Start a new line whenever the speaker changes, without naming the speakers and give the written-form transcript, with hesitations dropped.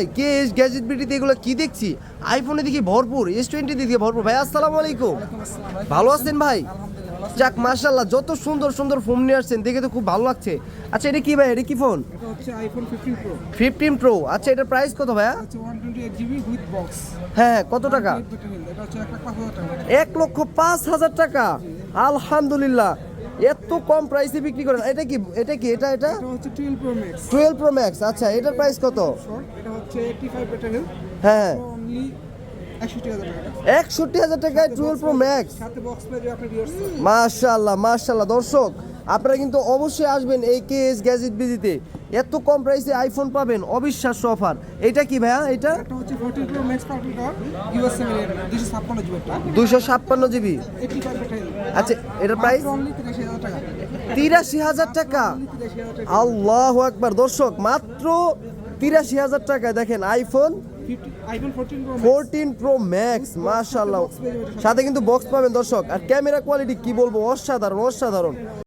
ভাই case gadget বিটিতে এগুলো কি দেখছি, আইফোনে দেখি ভরপুর, S20 দিকে ভরপুর। ভাই আসসালামু আলাইকুম, ভালো আছেন ভাই? যাক মাশাআল্লাহ, যত সুন্দর সুন্দর ফোন নিয়ে আসছেন দেখে তো খুব ভালো লাগছে। আচ্ছা এটা কি ভাই, এটা কি ফোন?
এটা হচ্ছে আইফোন 15 প্রো।
15 প্রো। আচ্ছা এটার প্রাইস কত ভাইয়া?
হচ্ছে 128 জিবি উইথ বক্স।
হ্যাঁ কত টাকা?
এটা হচ্ছে 1,05,000 টাকা।
1,05,000 টাকা। আলহামদুলিল্লাহ, এত কম প্রাইসে বিক্রি করেন। এটা কি এটা কি এটা এটা
এটা হচ্ছে 12 প্রো ম্যাক্স।
12 pro max. আচ্ছা এটার প্রাইস কত?
এটা হচ্ছে 85 ব্যাটারি।
হ্যাঁ
অনলি 61,000 টাকা।
61,000 টাকায় 12 প্রো ম্যাক্স।
সাথে বক্স পেয়ে যাবে আপনার ইয়ার্স।
মাশাআল্লাহ মাশাআল্লাহ। দর্শক আপনারা কিন্তু অবশ্যই আসবেন এই কেএস গ্যাজেট বিজিতে, এত কম প্রাইসে আইফোন পাবেন, অবিশ্বাস্য অফার। এটা কি ভাইয়া? এটা
এটা হচ্ছে 14 প্রো ম্যাক্স পার্টি কার ইউএস 7 256 জিবি এটা।
256 জিবি।
85 ব্যাটারি।
আচ্ছা এটার প্রাইস
অনলি 83,000 টাকা।
83,000 টাকা।
83,000 টাকা।
আল্লাহু আকবার। দর্শক মাত্র 83,000 টাকায় দেখেন iPhone
iPhone 14 pro
14 pro max. মাশাআল্লাহ, সাথে কিন্তু বক্স পাবেন দর্শক। আর ক্যামেরা কোয়ালিটি কি বলবো, অসাধারণ অসাধারণ।